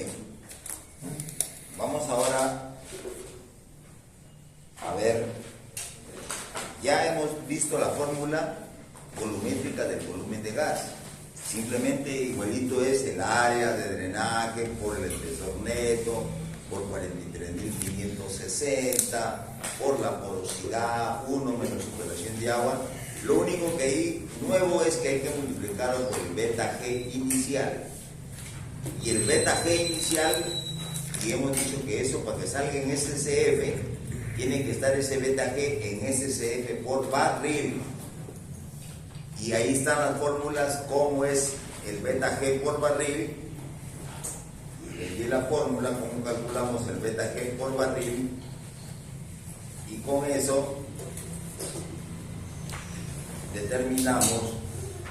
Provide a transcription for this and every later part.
Bien, vamos ahora a ver, ya hemos visto la fórmula volumétrica del volumen de gas. Simplemente igualito es el área de drenaje por el espesor neto, por 43.560, por la porosidad, 1 menos superación de agua. Lo único que hay nuevo es que hay que multiplicarlo por el beta G inicial. Y el beta G inicial, y hemos dicho que eso para que salga en SCF, tiene que estar ese beta G en SCF por barril. Y ahí están las fórmulas, cómo es el beta G por barril. Y les di la fórmula, cómo calculamos el beta G por barril. Y con eso determinamos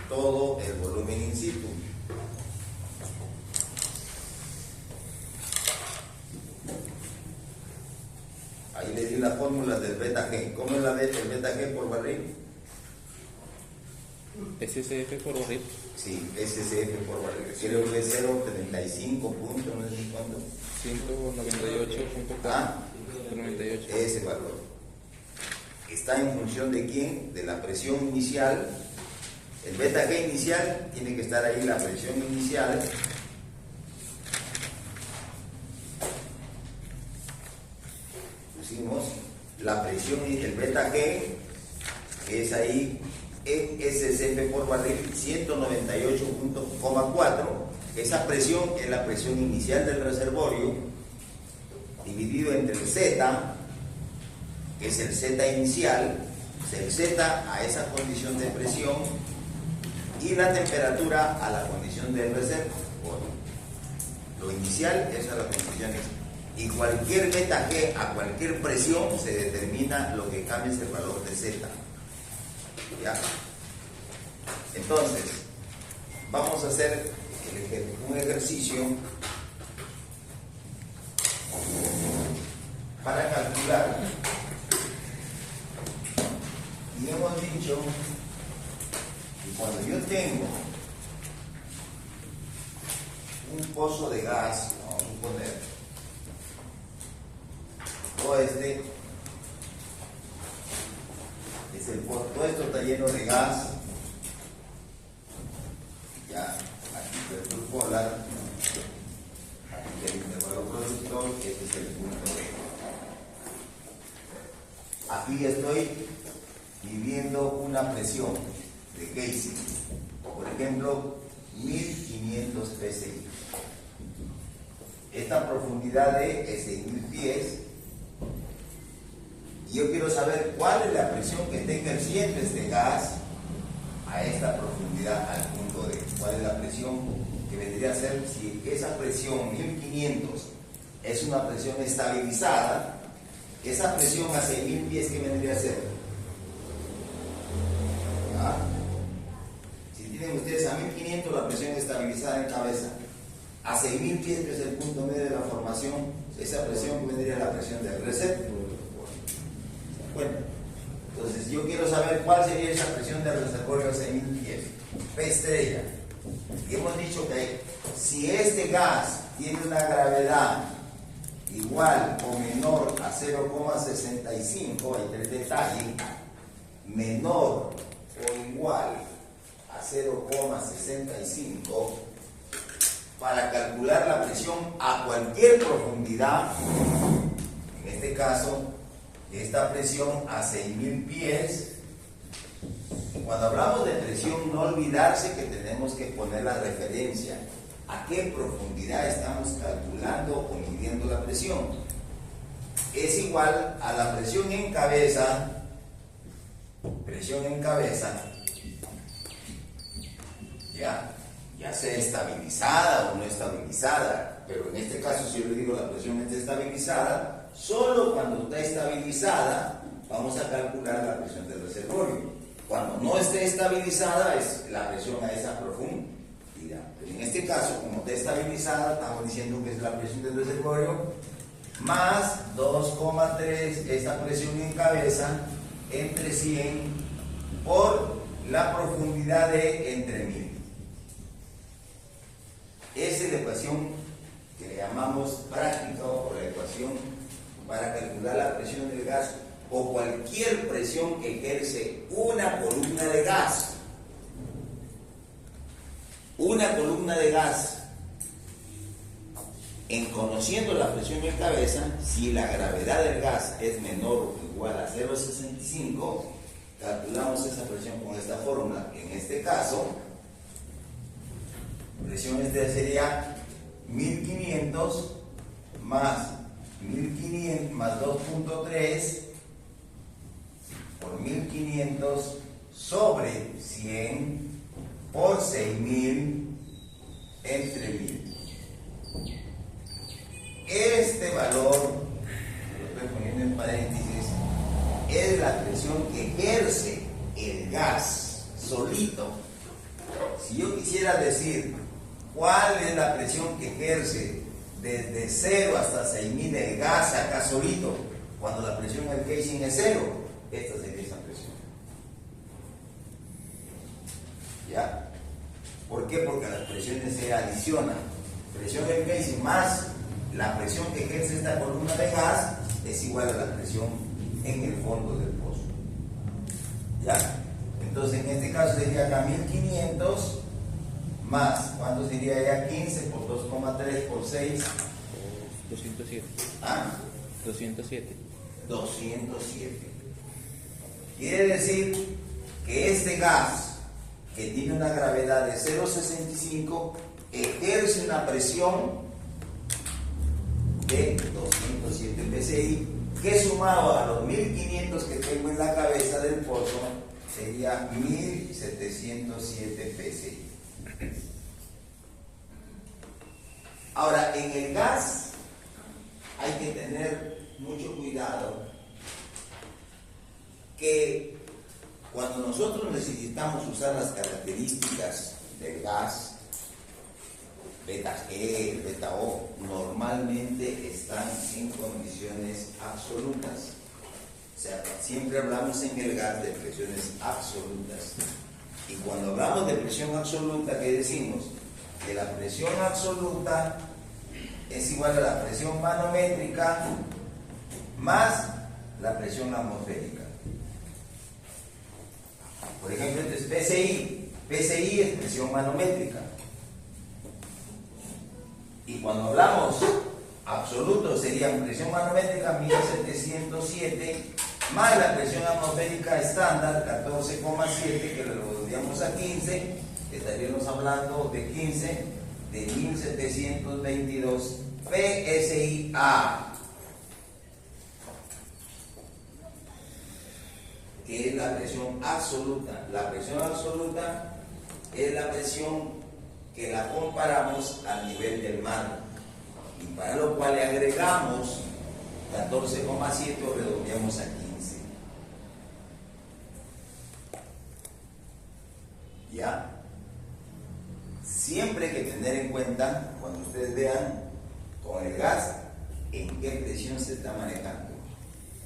todo el volumen in situ. Ahí les di la fórmula del beta G. ¿Cómo es el beta G por barril? SCF por barril. Sí, SCF por barril. Creo que es 0.35 puntos, no sé cuánto. 198.4. Ah, 98. ese valor. Está en función de quién, de la presión inicial. El beta G inicial tiene que estar ahí la presión inicial. Pusimos la presión y el beta G, que es ahí en SCF por barril 198.4. Esa presión es la presión inicial del reservorio dividido entre el Z, que es el Z inicial, el Z a esa condición de presión, y la temperatura a la condición del reservorio. Lo inicial es a las condiciones. Y cualquier beta G a cualquier presión se determina, lo que cambia es el valor de Z. ¿Ya? Entonces, vamos a hacer un ejercicio para calcular. Y hemos dicho que cuando yo tengo un pozo de gas, vamos a suponer, todo todo esto está lleno de gas. Ya, aquí el flujo polar, aquí el intervalo productor, este es el punto D. Aquí estoy midiendo una presión de Geising, por ejemplo, 1500 psi. Esta profundidad de es 6.000 pies. Y yo quiero saber cuál es la presión que está ejerciendo este gas a esta profundidad, al punto D. ¿Cuál es la presión que vendría a ser? Si esa presión 1500 es una presión estabilizada, esa presión a 6.000 pies, ¿qué vendría a ser? ¿Ah? Si tienen ustedes a 1500 la presión estabilizada en cabeza, a 6.000 pies, que es el punto medio de la formación, esa presión vendría a la presión del reservorio. Bueno, entonces yo quiero saber cuál sería esa presión del reservorio a 6.000 pies. P estrella. Y hemos dicho que si este gas tiene una gravedad igual o menor a 0,65, hay tres detalles, menor o igual a 0,65, para calcular la presión a cualquier profundidad, en este caso, esta presión a 6.000 pies. Cuando hablamos de presión, no olvidarse que tenemos que poner la referencia a qué profundidad estamos calculando o midiendo la presión. Es igual a la presión en cabeza, ya sea estabilizada o no estabilizada, pero en este caso, si yo le digo la presión está estabilizada, solo cuando está estabilizada vamos a calcular la presión del reservorio. Cuando no esté estabilizada es la presión a esa profundidad. Pero en este caso, como está estabilizada, estamos diciendo que es la presión del reservorio más 2,3, esta presión en cabeza, entre 100 por la profundidad de entre 1000. Esa es la ecuación que le llamamos práctica o la ecuación para calcular la presión del gas o cualquier presión que ejerce una columna de gas. Una columna de gas, en conociendo la presión en cabeza, si la gravedad del gas es menor o igual a 0,65, calculamos esa presión con esta fórmula. En este caso, presión sería 1500 más 1500 más 2.3 por 1500 sobre 100 por 6000 entre 1000. Este valor, lo estoy poniendo en paréntesis, es la presión que ejerce el gas solito. Si yo quisiera decir cuál es la presión que ejerce desde 0 hasta 6000 el gas acá solito, cuando la presión del casing es 0, esta sería esa presión. ¿Ya? ¿Por qué? Porque las presiones se adicionan. Presión del casing más la presión que ejerce esta columna de gas es igual a la presión en el fondo del pozo. ¿Ya? Entonces en este caso sería acá 1500 más, ¿cuánto sería ya? 15 por 2,3 por 6. 207. ¿Ah? 207. 207. Quiere decir que este gas, que tiene una gravedad de 0,65, ejerce una presión de 207 psi, que sumado a los 1500 que tengo en la cabeza del pozo, sería 1707 psi. Ahora, en el gas hay que tener mucho cuidado que cuando nosotros necesitamos usar las características del gas, beta G, beta O, normalmente están en condiciones absolutas. O sea, siempre hablamos en el gas de presiones absolutas. Y cuando hablamos de presión absoluta, ¿qué decimos? Que la presión absoluta es igual a la presión manométrica más la presión atmosférica. Por ejemplo, entonces PSI. PSI es presión manométrica. Y cuando hablamos absoluto sería presión manométrica 1707 más la presión atmosférica estándar 14,7, que lo redondeamos a 15, estaríamos hablando de 15 de 1722 PSI-A, que es la presión absoluta. La presión absoluta es la presión que la comparamos al nivel del mar, y para lo cual le agregamos 14,7 o redondeamos a 15. ¿Ya? Siempre hay que tener en cuenta, cuando ustedes vean con el gas, en qué presión se está manejando.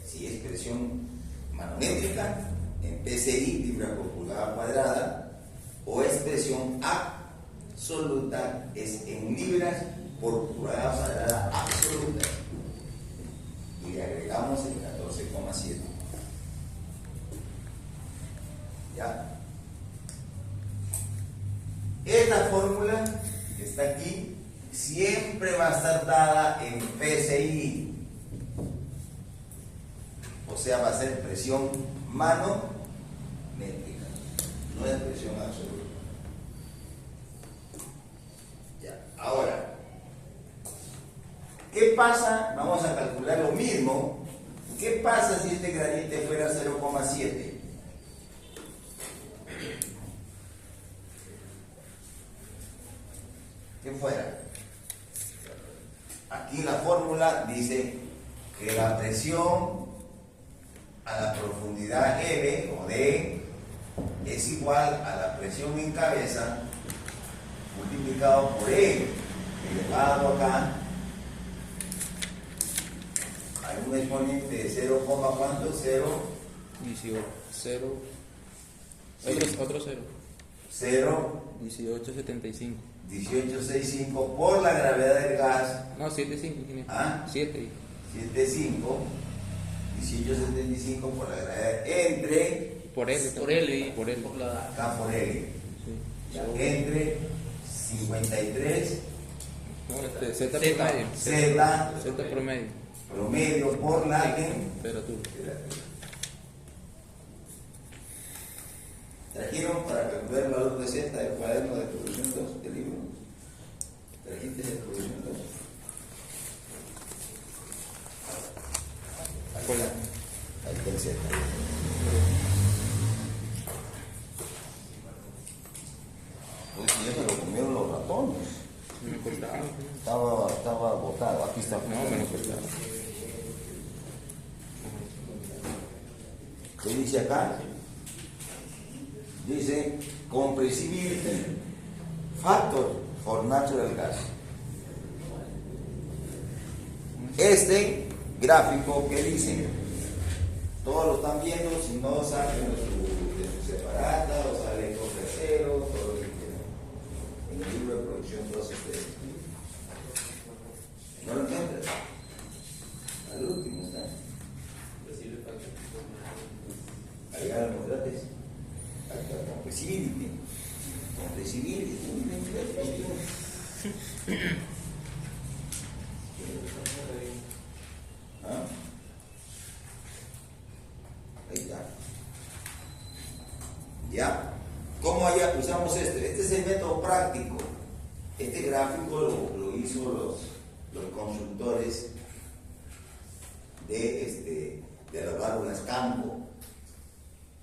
Si es presión manométrica, en PSI, libra por pulgada cuadrada, o es presión absoluta, es en libras por pulgada cuadrada absoluta. Y le agregamos el 14,7. ¿Ya? Esta fórmula que está aquí siempre va a estar dada en PSI, o sea, va a ser presión manométrica, no es presión absoluta. Ya. Ahora, ¿qué pasa? Vamos a calcular lo mismo. ¿Qué pasa si este gradiente fuera 0,7? ¿Qué fuera? Aquí la fórmula dice que la presión a la profundidad M o D es igual a la presión en cabeza multiplicado por E elevado acá hay un exponente de 0, ¿cuánto? 0 18, 0. Sí. Otro 0. 0 1875. 1865 por la gravedad del gas. No, 7.5, ingeniero. ¿Ah? 7. 75, 1875 por la gravedad entre Por L. Por L. Por L. Por la... acá por L. Sí. Ya, entre 53 No, Z Z. promedio. Z Z promedio. promedio por la Temperatura. ¿Trajeron para calcular el valor de Z del cuaderno de producción 2 del libro? ¿Trajiste el producción 2? ¿Cuál es? Ahí está el Z. Pues ya me lo comieron los ratones. Me costaba. Estaba botado. Aquí está. No, me lo costaba. ¿Qué dice acá? Dice compressibility factor for natural gas. Este gráfico que dice, todos lo están viendo, si no salen de su separata o sale con tercero, todo lo que quieran. En el libro de producción 2 ustedes. ¿No lo encuentras? Al último está. Ahí a los datos. Compressibility. Compressibility. ¿Ah? Ahí está. Ya. ¿Cómo allá usamos esto? Este es el método práctico. Este gráfico lo hizo los consultores de las válvulas Campo.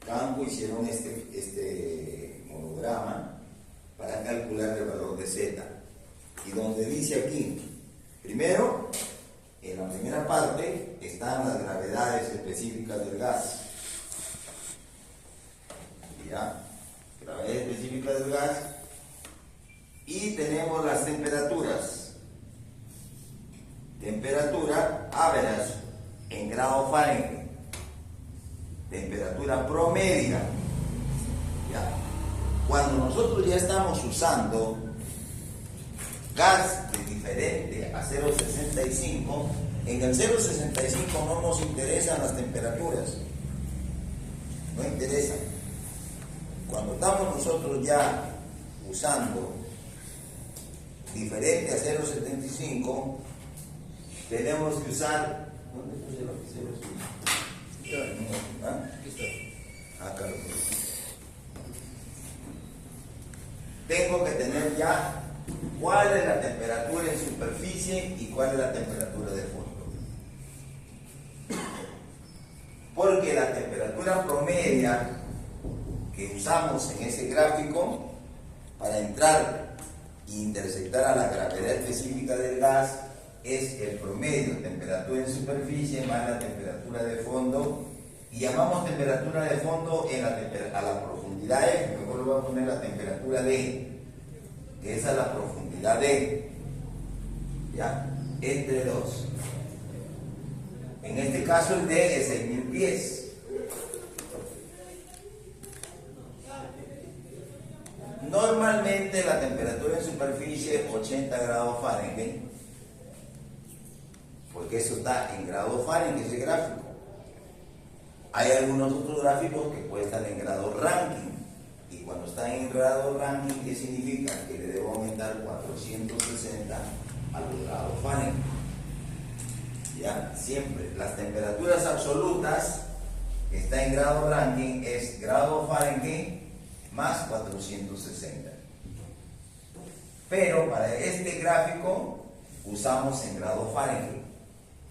Campo hicieron este monograma para calcular el valor de Z. Y donde dice aquí, primero, en la primera parte están las gravedades específicas del gas. ¿Ya? Gravedades específicas del gas. Y tenemos las temperaturas. Temperatura average en grado Fahrenheit. Temperatura promedia. ¿Ya? Cuando nosotros ya estamos usando gas de diferente a 0,65, en el 0,65 no nos interesan las temperaturas, no interesan. Cuando estamos nosotros ya usando diferente a 0,75, tenemos que usar, ¿dónde puse lo que 0,75? ¿Ah? Acá lo puse. Tengo que tener ya cuál es la temperatura en superficie y cuál es la temperatura de fondo. Porque la temperatura promedia que usamos en ese gráfico para entrar e intersectar a la gravedad específica del gas es el promedio, temperatura en superficie más la temperatura de fondo, y llamamos temperatura de fondo a la profundidad F, mejor le voy a poner la temperatura D, que es a la profundidad D, ¿ya? Entre 2. En este caso el D es 6000 pies. Normalmente la temperatura en superficie es 80 grados Fahrenheit, porque eso está en grados Fahrenheit, ese gráfico. Hay algunos otros gráficos que pueden estar en grado Rankine, y cuando están en grado Rankine, ¿qué significa? Que le debo aumentar 460 a los grados Fahrenheit. Ya, siempre las temperaturas absolutas que está en grado Rankine es grado Fahrenheit más 460. Pero para este gráfico usamos en grado Fahrenheit.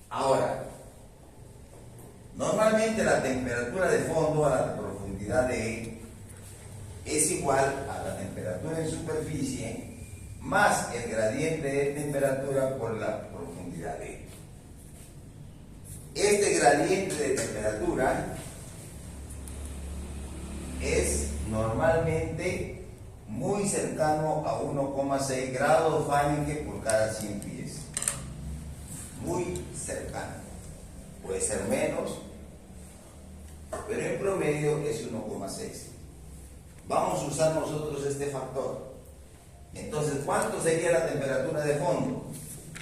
Ahora, normalmente la temperatura de fondo a la profundidad de E es igual a la temperatura en superficie más el gradiente de temperatura por la profundidad de E. Este gradiente de temperatura es normalmente muy cercano a 1,6 grados Fahrenheit por cada 100 pies. Muy cercano. Puede ser menos, pero en promedio es 1,6. Vamos a usar nosotros este factor. Entonces, ¿cuánto sería la temperatura de fondo?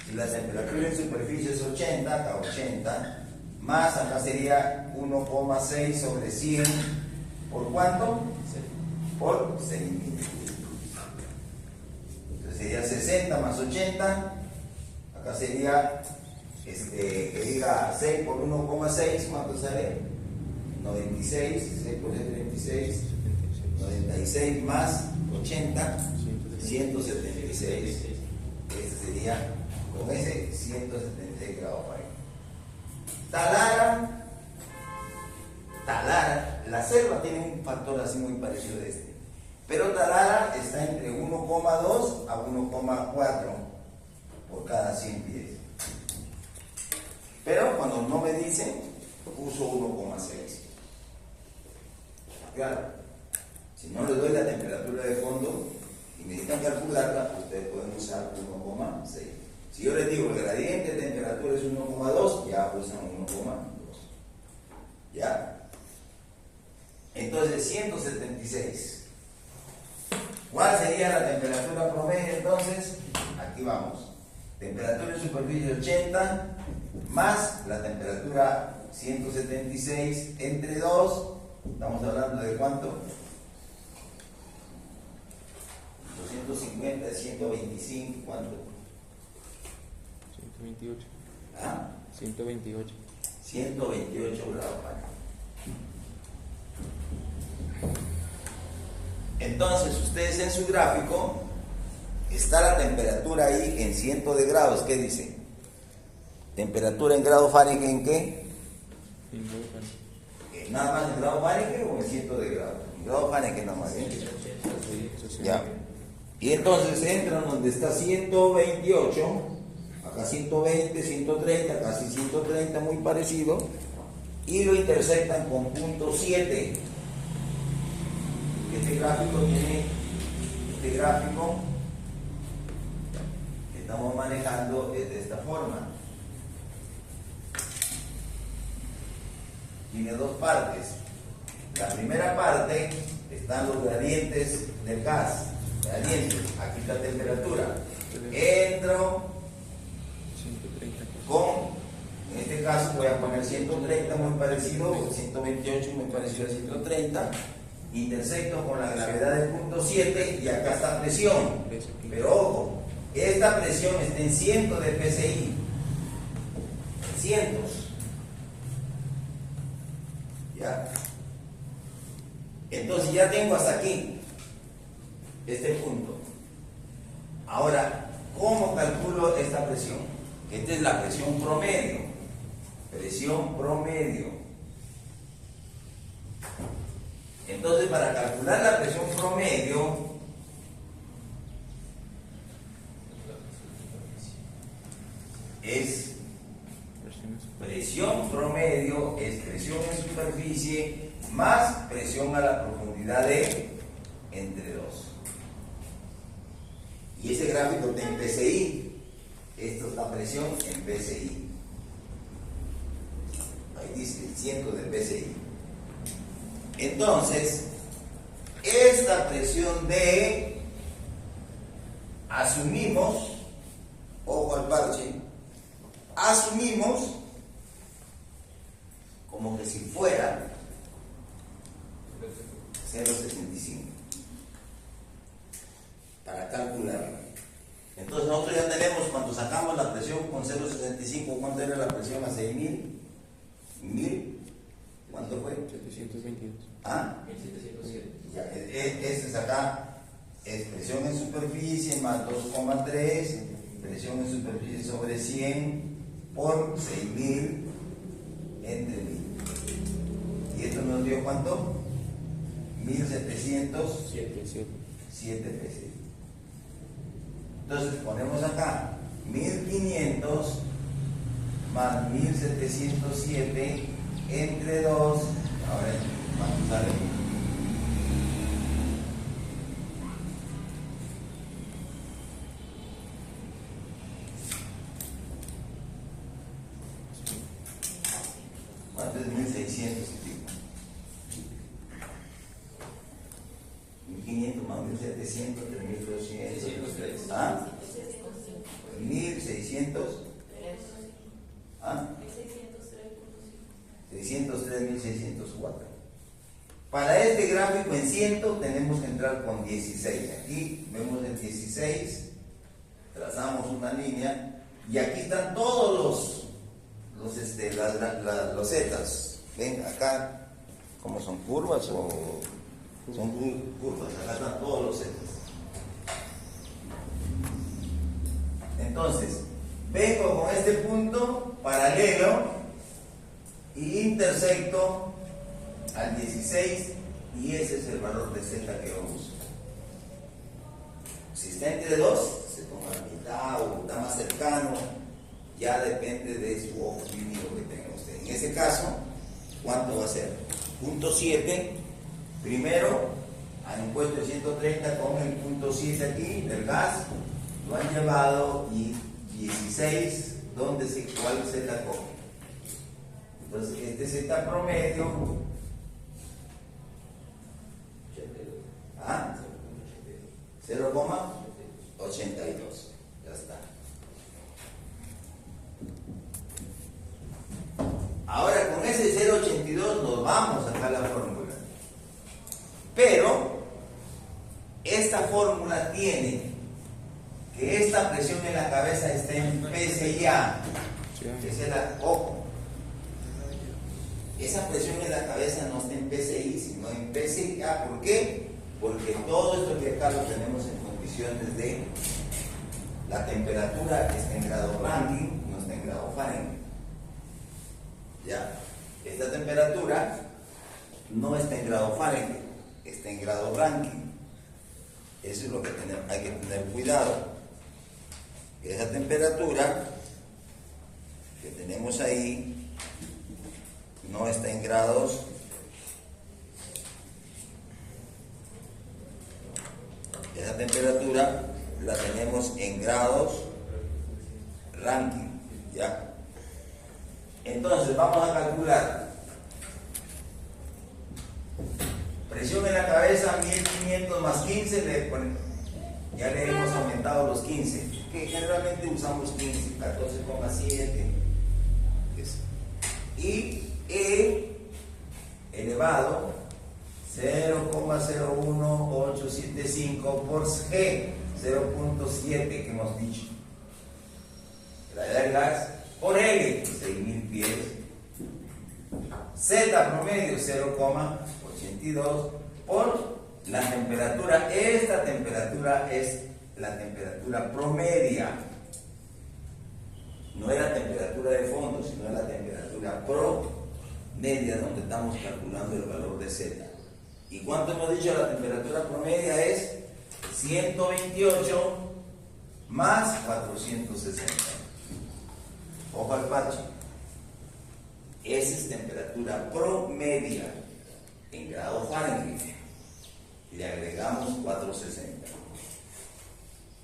Si la temperatura en superficie es 80, acá 80, más acá sería 1,6 sobre 100, ¿por cuánto? Por 6.000. Entonces sería 60 más 80, acá sería, que diga 6 por 1,6, ¿cuánto sale? 96, 6 por 36, 96 más 80, 176. Este sería, con ese 176 grados Fahrenheit. Talara, la selva tiene un factor así muy parecido a este, pero Talara está entre 1,2 a 1,4 por cada 100 pies. Pero cuando no me dicen, uso 1,6. Claro, si no les doy la temperatura de fondo y necesitan calcularla, ustedes pueden usar 1,6. Si yo les digo el gradiente de temperatura es 1,2, ya usan 1,2. ¿Ya? Entonces, 176. ¿Cuál sería la temperatura promedio entonces? Aquí vamos. Temperatura en superficie 80 más la temperatura 176 entre 2. Estamos hablando de ¿cuánto? 250, 125, ¿cuánto? 128. ¿Ah? 128. 128 grados Fahrenheit. Entonces, ustedes en su gráfico, está la temperatura ahí en cientos de grados. ¿Qué dice? ¿Temperatura en grados Fahrenheit en qué? ¿Nada más en grados Fahrenheit o en cientos de grados? En grados Fahrenheit nada más. Ya. Y entonces entran donde está 128, acá 120, 130, casi 130, muy parecido, y lo intersectan con punto 7. Este gráfico que estamos manejando es de esta forma. Tiene dos partes. La primera parte están los gradientes del gas. Gradientes, aquí está la temperatura. Entro 130. con, en este caso voy a poner 130, muy parecido, 128, muy parecido a 130. Intersecto con la gravedad del punto 7 y acá está presión. Pero ojo, esta presión está en cientos de PSI. Cientos. ¿Ya? Entonces ya tengo hasta aquí este punto. Ahora, ¿cómo calculo esta presión? Esta es la presión promedio. Presión promedio. Entonces, para calcular la presión promedio, es presión promedio, es presión en superficie más presión a la profundidad de entre 2. Y ese gráfico está en PSI. Esto es la presión en PSI. Ahí dice cientos de PSI. Entonces, esta presión D, asumimos, ojo al parche, asumimos como que si fuera 0,65 para calcularla. Entonces nosotros ya tenemos, cuando sacamos la presión con 0,65, ¿cuánto era la presión a 6.000? ¿1000? ¿Cuánto fue? 722. ¿Ah? 1707. Ya, este es acá, es presión en superficie más 2,3, presión en superficie sobre 100 por 6.000 entre 1000. ¿Y esto nos dio cuánto? 1.707 pesos. Entonces ponemos acá 1.500 más 1.707 entre 2. Ahora vamos a ver. ¿Cuánto es 1.600 y pico? 1.500 más 1.700 entre 1.200. 603.604. Para este gráfico en ciento tenemos que entrar con 16. Aquí vemos el 16, trazamos una línea y aquí están todos las losetas. Ven acá, ¿cómo son? ¿Curvas o son curvas? Acá están todos los losetas. Entonces, vengo con este punto paralelo y intersecto al 16 y ese es el valor de z que vamos. Si está entre 2, se toma la mitad o está más cercano, ya depende de su ojo clínico que tenga usted. En ese caso, ¿cuánto va a ser? Punto 7, primero han puesto el 130 con el punto 7 aquí del gas, lo han llevado y 16, ¿cuál z coge? Entonces, este z promedio, 0,82, ya está. Ahora con ese 0,82 nos vamos a sacar la fórmula, pero esta fórmula tiene que esta presión en la cabeza esté en PSIA, esa es la ojo. Esa presión en la cabeza no está en PSI, sino en PSIA. ¿Por qué? Porque todo esto que acá lo tenemos en condiciones de la temperatura está en grado Rankine, no está en grado Fahrenheit. Ya, esta temperatura no está en grado Fahrenheit, está en grado Rankine. Eso es lo que hay que tener cuidado. Esa temperatura que tenemos ahí no está en grados esa temperatura la tenemos en grados Rankine, ¿ya? Entonces vamos a calcular presión en la cabeza 1500 más 15, ya le hemos aumentado los 15, que generalmente usamos 15, 14,7, y E elevado 0,01875 por G, 0,7 que hemos dicho. La edad del gas por L, 6000 pies. Z promedio 0,82 por la temperatura. Esta temperatura es la temperatura promedia. No es la temperatura de fondo, sino la temperatura promedia, donde estamos calculando el valor de Z. ¿Y cuánto hemos dicho? La temperatura promedia es 128 más 460. Ojo al parche. Esa es temperatura promedia en grado Fahrenheit. Le agregamos 460.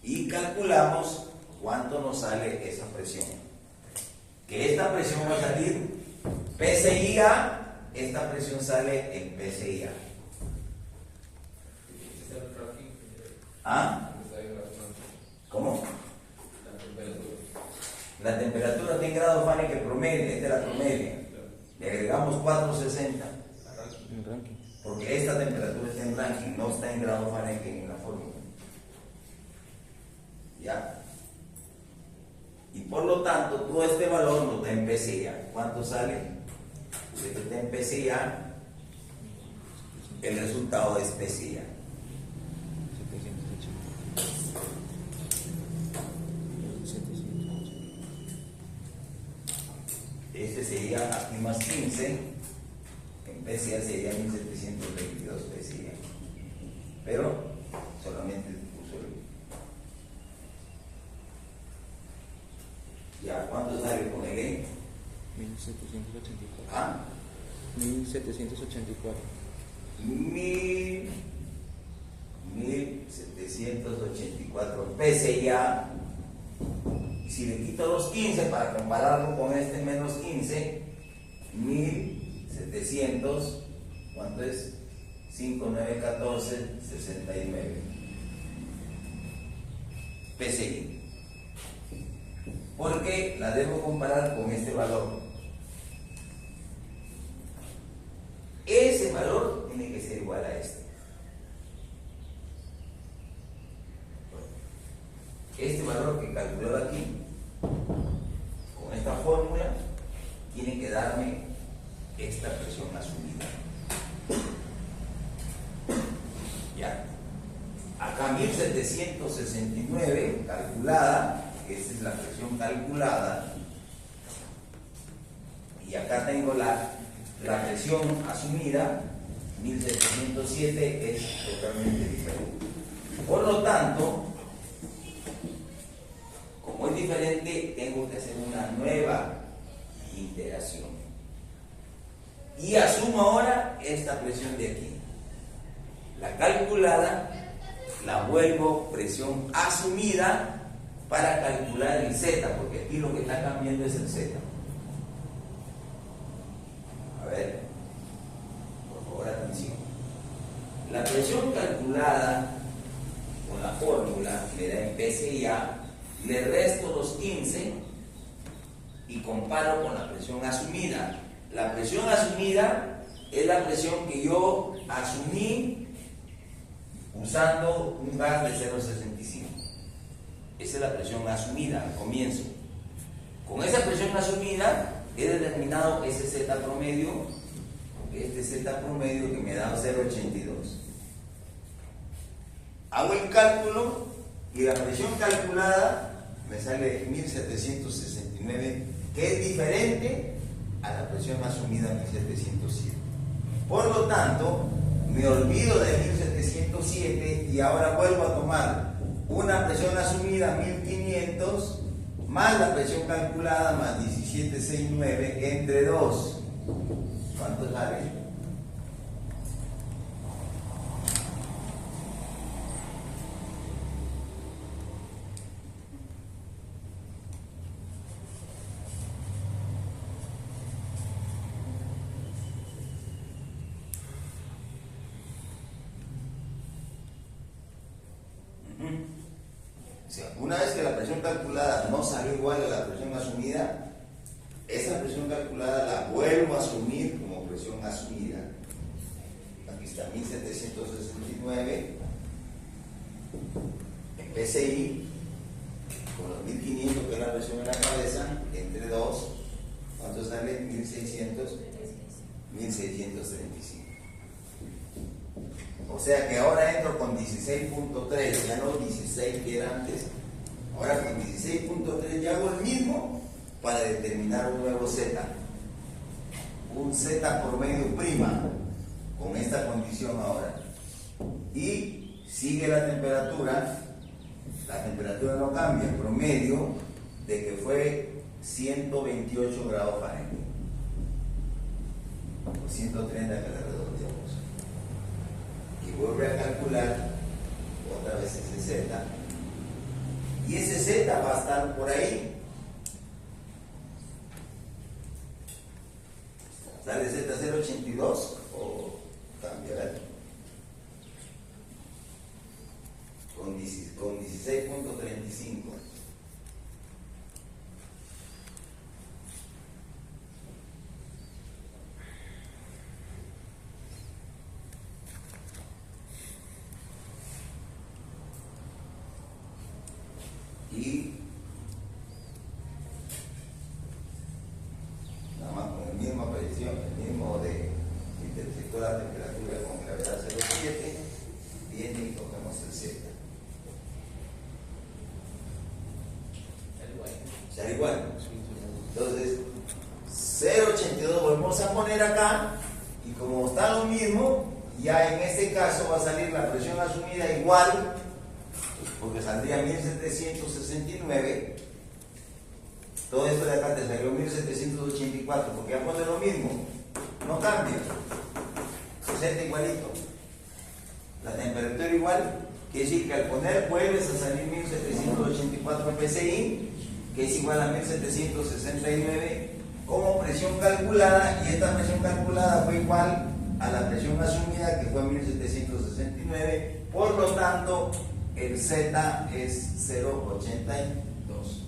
Y calculamos cuánto nos sale esa presión. Que esta presión va a salir PSIA, esta presión sale en PSIA. ¿Ah? ¿Cómo? La temperatura está en grado Fahrenheit promedio, esta es la promedia. Le agregamos 460. Porque esta temperatura está en Rankine, no está en grado Fahrenheit en la fórmula. ¿Ya? Y por lo tanto, todo este valor no está en PSIA. ¿Cuánto sale? Si está en PSIA, el resultado es PSIA. Este sería aquí más 15, en PSIA sería 1722 PSIA, pero solamente puso el... ¿Ya cuánto sale con el E? 1784. ¿Ah? 1784. 1784 PSIA. Si le quito los 15 para compararlo con este menos 15, 1700, ¿cuánto es? 5, 9, 14, 69 PSI. Porque la debo comparar con este valor. valor tiene que ser igual a este. Este valor que he calculado aquí, con esta fórmula, tiene que darme esta presión asumida. Ya. Acá 1769 calculada, esta es la presión calculada, y acá tengo la presión asumida, 1707 es totalmente diferente. Por lo tanto, como es diferente, tengo que hacer una nueva integración. Y asumo ahora esta presión de aquí. La calculada la vuelvo presión asumida para calcular el Z, porque aquí lo que está cambiando es el Z. A ver, por favor, atención. La presión calculada con la fórmula me da en PSIA, le resto los 15 y comparo con la presión asumida. La presión asumida es la presión que yo asumí usando un gas de 0,65. Esa es la presión asumida al comienzo. Con esa presión asumida he determinado ese Z promedio, este Z promedio que me da 0,82. Hago el cálculo y la presión calculada me sale 1769, que es diferente a la presión asumida 1707. Por lo tanto, me olvido de 1707 y ahora vuelvo a tomar una presión asumida 1500 más la presión calculada más 1769 entre 2. ¿Cuánto sale? O sea, una vez que la presión calculada no salió igual a la presión asumida, esa presión calculada la vuelvo a asumir como presión asumida. Aquí está 1769 en PSI, con los 1500 que es la presión en la cabeza, entre 2, ¿cuánto sale? 1600, 1635. O sea que ahora entro con 16.3, ya no 16 que era antes. Ahora con 16.3 ya hago el mismo para determinar un nuevo Z. Un Z promedio prima, con esta condición ahora. Y sigue la temperatura no cambia, el promedio de que fue 128 grados Fahrenheit. O 130 que le redondeamos. Y vuelve a calcular otra vez ese Z, y ese Z va a estar por ahí. ¿Sale Z 082 o cambiará? Con 16.35. Y nada más con la misma predicción, el mismo de intersector la temperatura con gravedad 0,7, viene y cogemos el Z. Sale igual. Entonces, 0,82 volvemos a poner acá, y como está lo mismo, ya en este caso va a salir la presión asumida igual, porque saldría 1769. Todo esto de acá te salió 1784, porque ya pone lo mismo, no cambia, 60 igualito, la temperatura igual, quiere decir que al poner vuelves a salir 1784 PSI, que es igual a 1769 como presión calculada, y esta presión calculada fue igual a la presión asumida, que fue 1769, por lo tanto el Z es 0,82.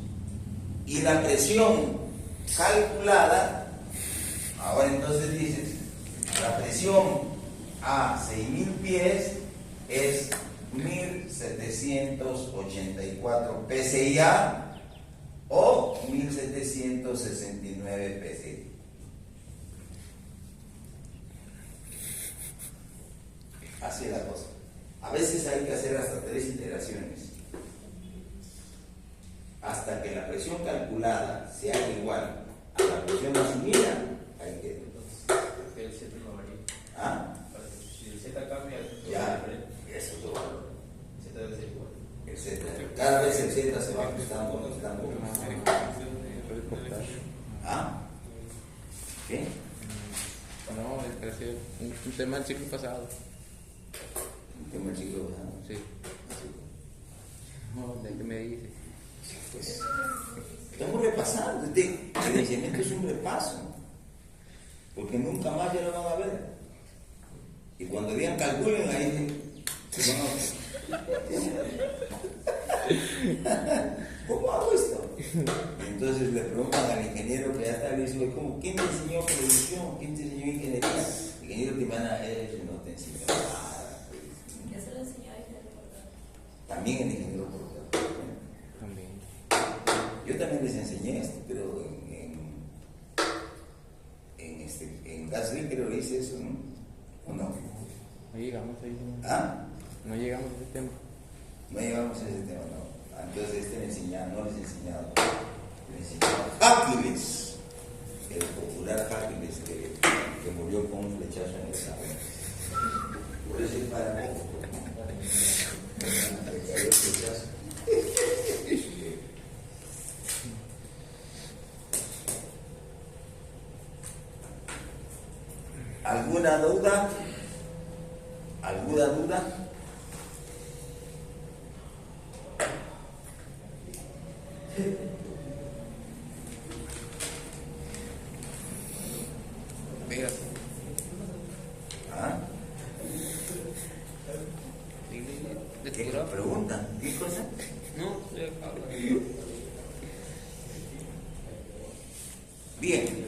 Y la presión calculada, ahora entonces dices, la presión a 6.000 pies es 1.784 PSI-A o 1.769 PSI. Así es la cosa. A veces hay que hacer hasta 3 iteraciones hasta que la presión calculada sea igual a la presión asumida. Hay que El Z no varía. ¿ah? Si el Z cambia, Ya, eso es todo. el Z debe ser igual. El Z. Cada vez el Z se va ajustando. ¿Ah? ¿Qué? No, es un tema del ciclo pasado. Un tema chico, ¿verdad? Sí. No, de que me dice. Pues, estamos repasando. El iniciamiento es un repaso. Porque nunca más ya lo van a ver. Y cuando digan calculen, ahí ¿cómo hago esto? Entonces le preguntan al ingeniero que ya está listo, ¿cómo? ¿Quién te enseñó producción? ¿Quién te enseñó ingeniería? El ingeniero te manda, no te enseñó nada. ¿Qué se le enseñó a ingeniero? También el ingeniero portador. También. Yo también les enseñé esto, pero en Gasly creo que hice eso, ¿no? ¿O no? No llegamos ahí. ¿Ah? No llegamos a ese tema. No llegamos a ese tema, no. Entonces no les he enseñado. Les he enseñado Hércules, el popular Hércules que murió con un flechazo en el saber. Por eso es para mí. Le cayó el flechazo. ¿Alguna duda? ¿Alguna duda? Mira. ¿Ah? ¿De ¿Qué tu preguntan? ¿Qué cosa? No, Bien.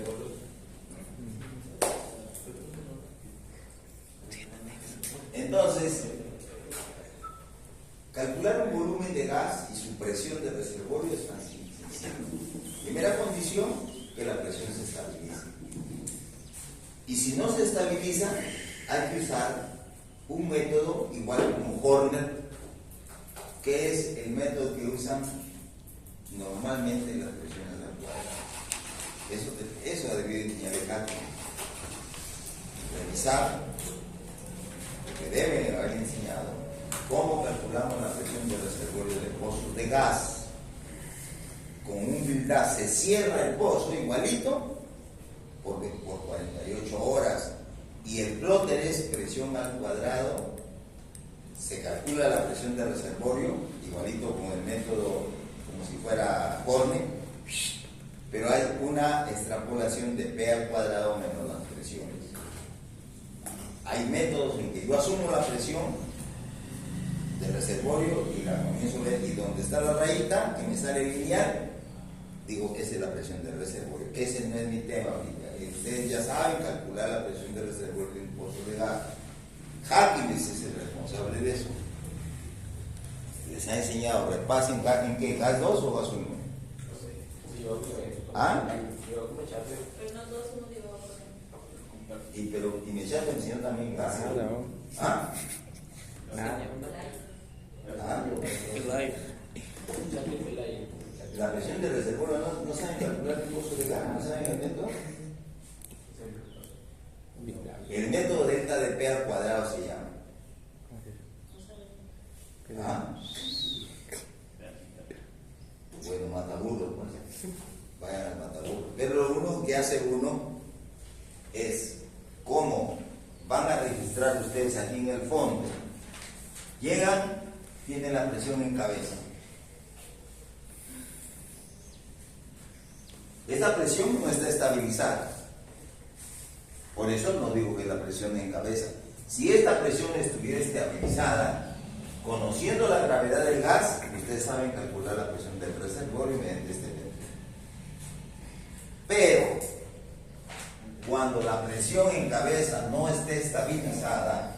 Entonces, calcular un volumen de gas y su presión de reservorio es fácil. Primera condición, que la presión se estabilice. Y si no se estabiliza, hay que usar un método igual como Horner, que es el método que usan normalmente las presiones al cuadrado. Eso ha debido enseñar el cálculo. Revisar, que debe haber enseñado, cómo calculamos la presión del reservorio de pozos de gas. Con un filtrar se cierra el pozo igualito por 48 horas y el plotter es presión al cuadrado. Se calcula la presión del reservorio igualito con el método como si fuera Horner, pero hay una extrapolación de P al cuadrado menos las presiones. Hay métodos en que yo asumo la presión del reservorio y la comienzo a ver, y donde está la rayita que me sale lineal, digo, esa es la presión del reservorio. Ese no es mi tema ahorita. Ustedes ya saben calcular la presión del reservorio de un pozo de gas. Hércules es el responsable de eso. Les ha enseñado, repasen en qué, gas 2 o gas 1. ¿Ah? Pero no todos somos iguales. Y me echaron enseñó también gas. ¿Ah? Nada. ¿Ah? La presión del reservorio no saben calcular el pozo de gas, no saben el método. El método delta de P al cuadrado se llama. ¿Ah? Bueno, mataburro, pues. Vayan al mataburro. Pero lo único que hace uno es cómo van a registrar ustedes aquí en el fondo. Llegan, tienen la presión en cabeza. Esta presión no está estabilizada. Por eso no digo que la presión en cabeza. Si esta presión estuviera estabilizada, conociendo la gravedad del gas, ustedes saben calcular la presión del reservorio mediante este método. Pero, cuando cuando la presión en cabeza no esté estabilizada,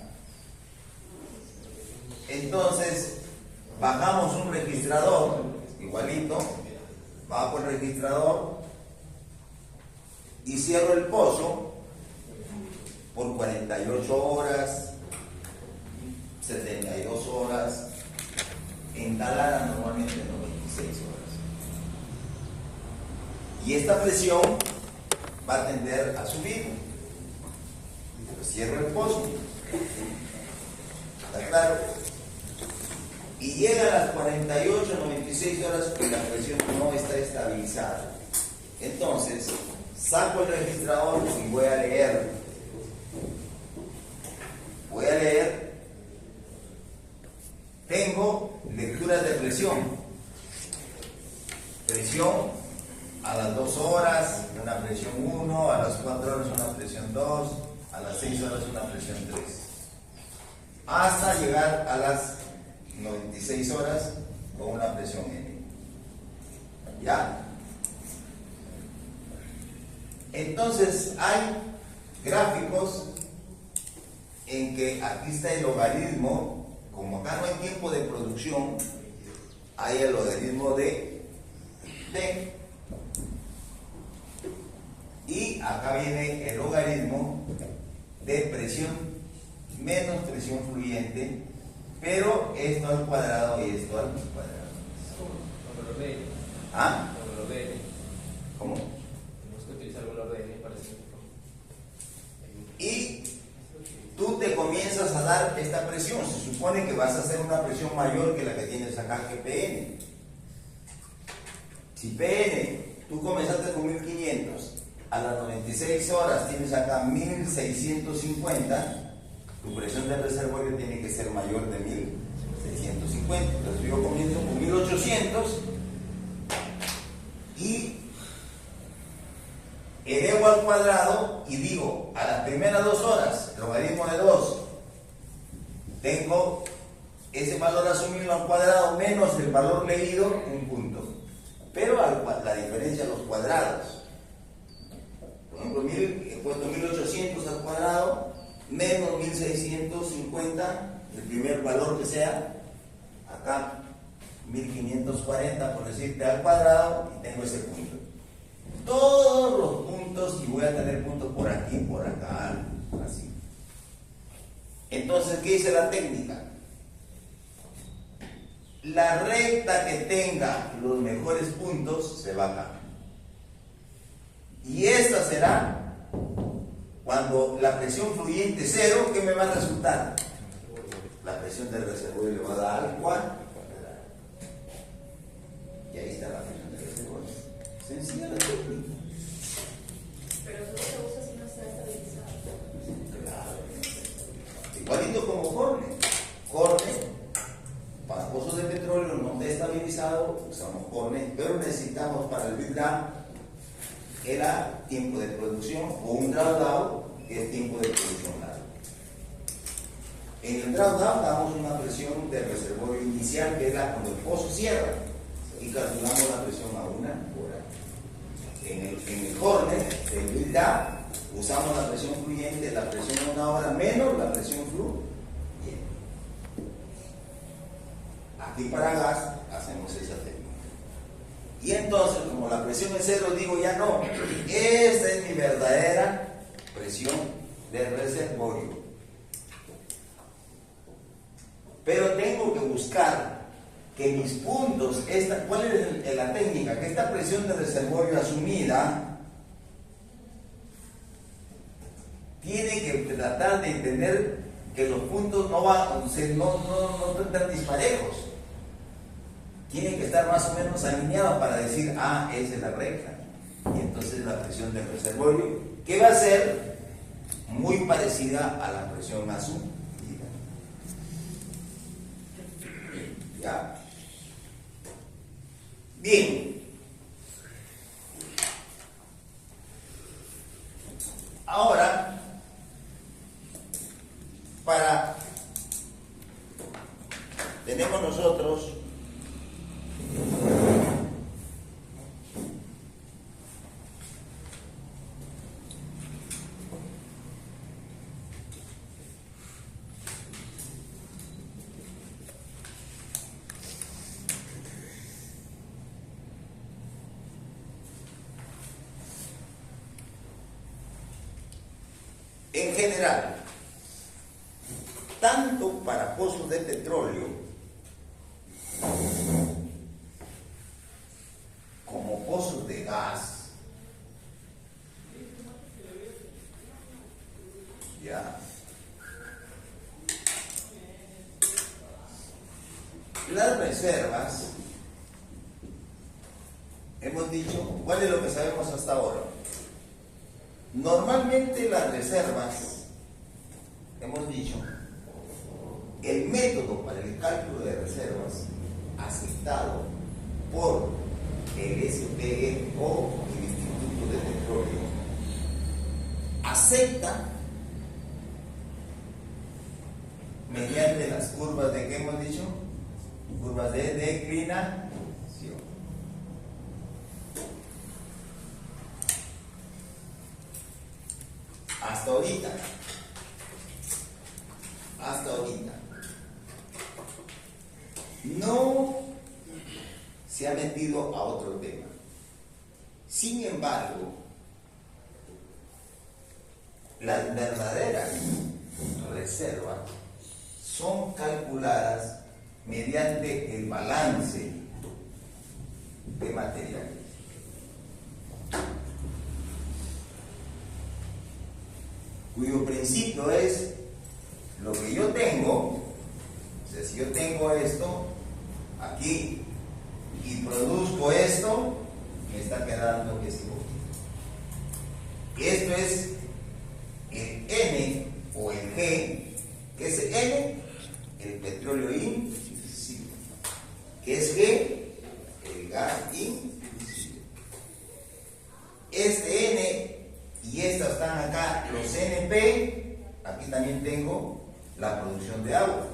entonces bajamos un registrador, igualito, bajo el registrador y cierro el pozo por 48 horas, 72 horas, en talada normalmente 96 horas. Y esta presión va a tender a subir. Pues cierro el pozo. ¿Está claro? Y llega a las 48, 96 horas y la presión no está estabilizada. Entonces, saco el registrador y voy a leer. Tengo lecturas de presión. Presión a las 2 horas, una presión 1, a las 4 horas una presión 2, a las 6 horas una presión 3. Hasta llegar a las 96 horas con una presión N. ¿Ya? Entonces hay gráficos en que aquí está el logaritmo. Como acá no hay tiempo de producción, hay el logaritmo de T. Y acá viene el logaritmo de presión menos presión fluyente, pero esto al cuadrado y esto al cuadrado. Valor de N. ¿Ah? Valor de N. ¿Cómo? Tenemos que utilizar el valor de N para hacer. Y tú te comienzas a dar esta presión. Se supone que vas a hacer una presión mayor que la que tienes acá, que PN. Si PN, tú comenzaste con 1500, a las 96 horas tienes acá 1650, tu presión del reservorio tiene que ser mayor de 1650. Entonces yo comienzo con 1800 y elevo al cuadrado y digo, a las primeras 2 horas, logaritmo de 2, tengo ese valor asumido al cuadrado menos el valor leído, un punto. Pero la diferencia de los cuadrados. Por ejemplo, he puesto 1800 al cuadrado, menos 1650, el primer valor que sea, acá 1540, por decirte, al cuadrado, y tengo ese punto. Todos los puntos, y voy a tener puntos por aquí, por acá, así. Entonces, ¿qué dice la técnica? La recta que tenga los mejores puntos se baja. Y esta será cuando la presión fluyente cero, ¿qué me va a resultar? La presión del reservorio le va a dar al cuadrado. Y ahí está la presión del reservorio. Sencilla la técnica. Pero eso se usa si no está estabilizado. Claro. Igualito como Horne. Horne, para pozos de petróleo no está estabilizado, usamos Horne, pero necesitamos para el Big Dam era tiempo de producción o un drawdown, que es tiempo de producción largo. En el drawdown damos una presión del reservorio inicial, que es la cuando el pozo cierra, y calculamos la presión a 1 hora. En el Horne, el Big Dam, usamos la presión fluyente, la presión a 1 hora menos la presión fluyente. Aquí para gas hacemos esa técnica. Y entonces, como la presión es cero, digo ya no, esta es mi verdadera presión del reservorio. Pero tengo que buscar que mis puntos, ¿cuál es la técnica? Que esta presión del reservorio asumida tiene que tratar de entender que los puntos no están disparejos. Tienen que estar más o menos alineados para decir, esa es la recta. Y entonces la presión del reservorio, que va a ser muy parecida a la presión asumida. ¿Ya? Bien. Ahora, tenemos nosotros En general, tanto para pozos de petróleo como pozos de gas, ya, las reservas, hemos dicho, ¿cuál es lo que sabemos hasta ahora? Normalmente las reservas, hemos dicho, el método para el cálculo de reservas aceptado por el SPE o el Instituto de Petróleo acepta mediante las curvas de, ¿qué hemos dicho? Curvas de declinación. Hasta ahorita, no se ha metido a otro tema. Sin embargo, las verdaderas reservas son calculadas mediante el balance de materiales. Cuyo principio es lo que yo tengo. O sea, si yo tengo esto aquí y produzco esto, me está quedando ese poquito. Esto es el N o el G, que es N, el petróleo invisible, que es G, el gas invisible. Este N y estas están acá, los NP, aquí también tengo la producción de agua.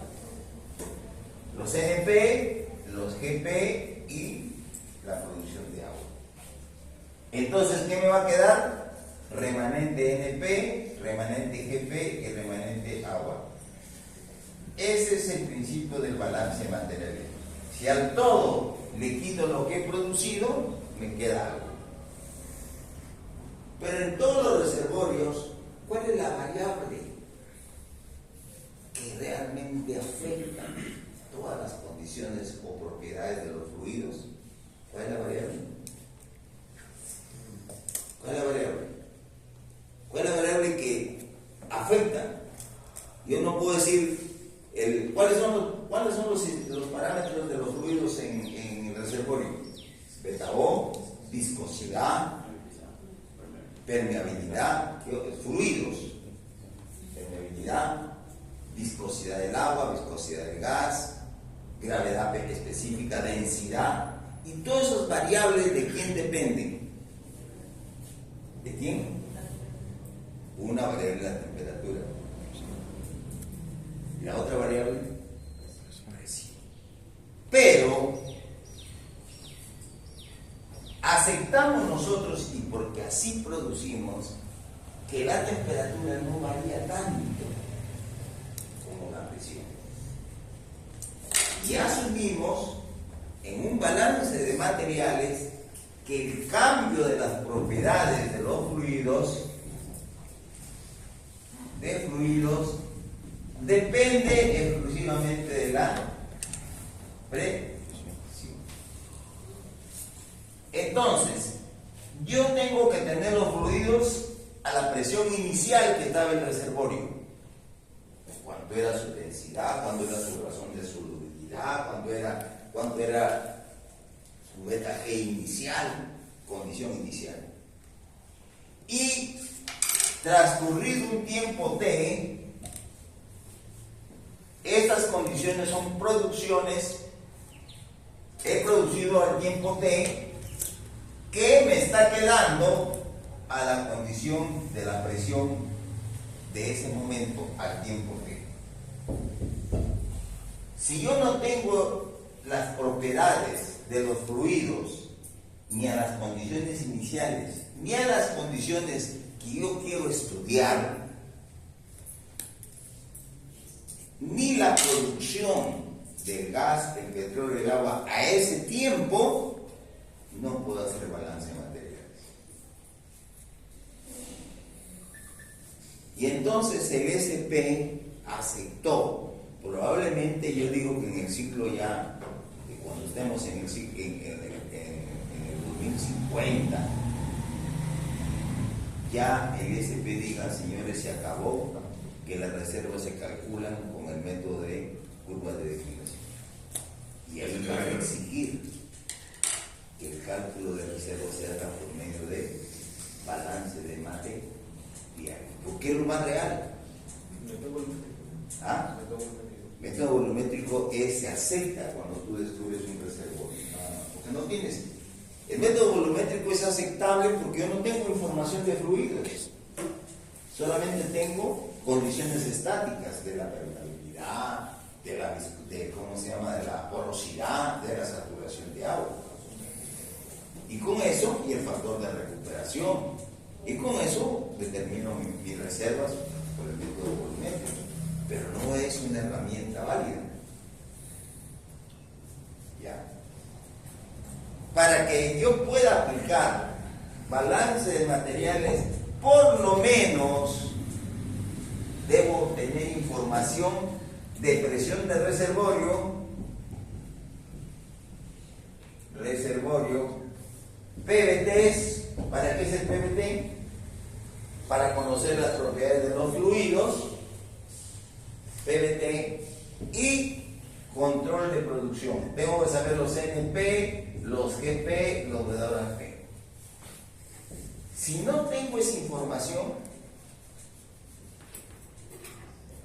Los NP, los GP y la producción de agua. Entonces, ¿qué me va a quedar? Remanente NP, remanente GP y remanente agua. Ese es el principio del balance material. Si al todo le quito lo que he producido, me queda algo. Pero en todos los reservorios, ¿cuál es la variable que realmente afecta todas las condiciones o propiedades de los fluidos? ¿Cuál es la variable? ¿Cuál es la variable? ¿Cuál es la variable que afecta? Yo no puedo decir cuáles son los parámetros de los fluidos en el reservorio. Beta O, viscosidad, permeabilidad, fluidos, permeabilidad, viscosidad del agua, viscosidad del gas, gravedad específica, densidad, y todas esas variables, ¿de quién dependen? ¿De quién? Una variable la temperatura. ¿Y la otra variable? Presión. Pero aceptamos nosotros, y porque así producimos, que la temperatura no varía tanto como la presión. Y asumimos en un balance de materiales que el cambio de las propiedades de los fluidos depende exclusivamente de la presión. Entonces, yo tengo que tener los fluidos a la presión inicial que estaba en el reservorio. Cuánto era su densidad, cuánto era su razón de solubilidad, cuánto era su beta G inicial, condición inicial. Y transcurrido un tiempo T, estas condiciones son producciones, he producido al tiempo T, que me está quedando a la condición de la presión de ese momento al tiempo T. Si yo no tengo las propiedades de los fluidos, ni a las condiciones iniciales, ni a las condiciones que yo quiero estudiar, ni la producción del gas, del petróleo y del agua a ese tiempo, no puedo hacer balance de materiales. Y entonces el SP aceptó, probablemente yo digo que en el ciclo ya, que cuando estemos en el 2050, ya el SP diga, señores, se acabó, que las reservas se calculan con el método de curva de declinación. Y ahí va a exigir que el cálculo de reservas se haga por medio de balance de material. ¿Por qué es lo más real? ¿Ah? Método volumétrico se acepta cuando tú descubres un reservorio. Porque no tienes. El método volumétrico es aceptable porque yo no tengo información de fluidos. Solamente tengo condiciones estáticas de la permeabilidad, de la porosidad, de la saturación de agua. Y con eso, y el factor de recuperación. Y con eso determino mis reservas por el método volumétrico. Pero no es una herramienta válida. ¿Ya? Para que yo pueda aplicar balance de materiales, por lo menos debo tener información de presión de reservorio, PVTs. ¿Para qué es el PVT? Para conocer las propiedades de los fluidos, PVT, y control de producción. Tengo que saber los NP, los GP, los WP. Si no tengo esa información,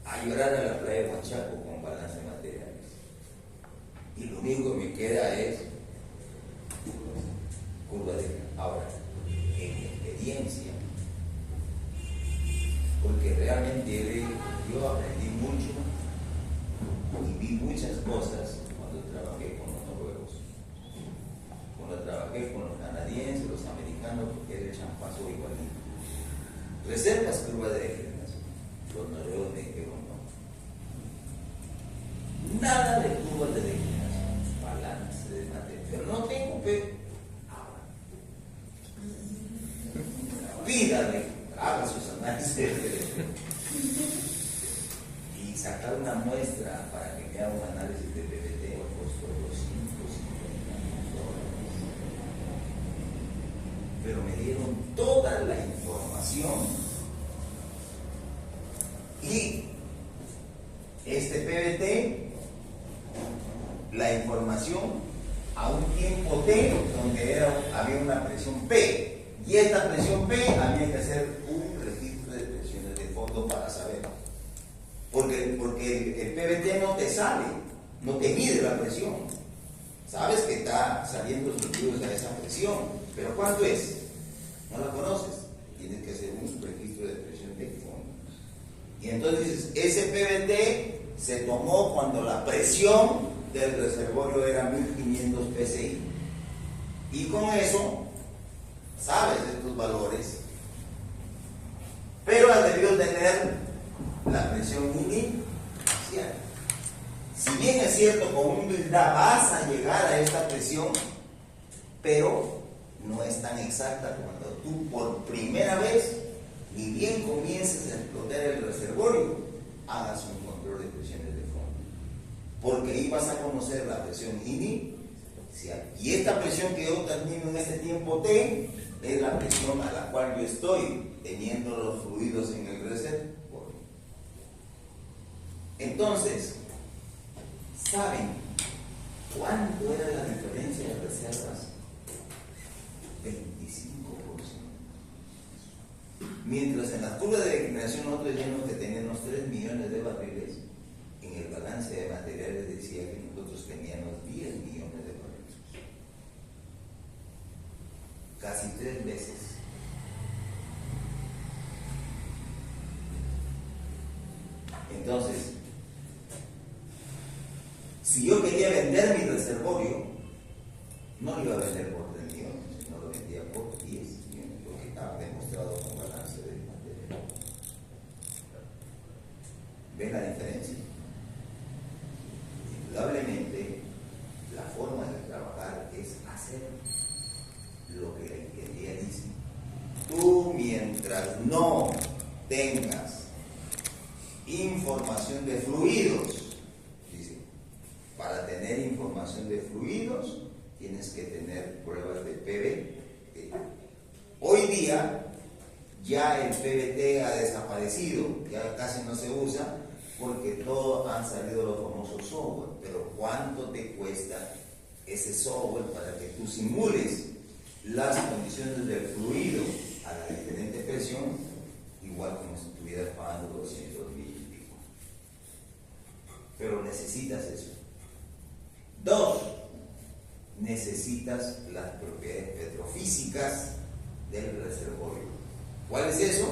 a llorar a la playa de Huachaco con balance de materiales. Y lo único que me queda es curva de... Ahora, en experiencia, porque realmente yo aprendí mucho y vi muchas cosas cuando trabajé con los noruegos, cuando trabajé con los canadienses, los americanos, porque el champazo igualito. Reservas curva de degeneración. Los noruegos me dijeron no. Nada de curva de degeneración, balance de material. Pero no tengo ahora. Pídale, haga sus análisis y sacar una muestra para que me haga un análisis de PVT costó $250. Pero me dieron toda la información y este PVT, la información a un tiempo T donde había una presión P, y esta presión P había que hacer un registro de presiones de fondo para saber, porque el PVT no te sale, no te mide la presión, sabes que está saliendo fluidos a esa presión, pero ¿cuánto es? No la conoces, tienes que hacer un registro de presión de fondo. Y entonces dices, ese PVT se tomó cuando la presión del reservorio era 1500 psi. Y con eso, sabes estos valores, pero has debido tener la presión inicial. Si bien es cierto, con humildad vas a llegar a esta presión, pero no es tan exacta cuando tú por primera vez, ni bien comiences a explotar el reservorio, hagas un control de presiones de fondo. Porque ahí vas a conocer la presión inicial. Y esta presión que yo termino en este tiempo T es la presión a la cual yo estoy teniendo los fluidos en el reservorio. Entonces, ¿saben cuánto era la diferencia de reservas? 25%. Mientras en la curva de declinación nosotros decíamos que teníamos 3 millones de barriles, en el balance de materiales decía que nosotros teníamos 10 millones de barriles. Casi 3 veces. Entonces, si yo quería vender mi reservorio, no lo iba a vender por 3 millones, sino lo vendía por 10 millones, porque estaba demostrado con balance de material. ¿Ven la diferencia? Indudablemente, la forma de trabajar es hacer lo que la ingeniería dice. Tú, mientras no tengas información de fluidos, dice, para tener información de fluidos tienes que tener pruebas de PVT. Hoy día ya el PVT ha desaparecido, ya casi no se usa porque todos han salido los famosos software, pero ¿cuánto te cuesta ese software para que tú simules las condiciones del fluido a la diferente presión, igual como si estuvieras pagando 200,000 y pico? Pero necesitas eso. 2, necesitas las propiedades petrofísicas del reservorio. ¿Cuál es eso?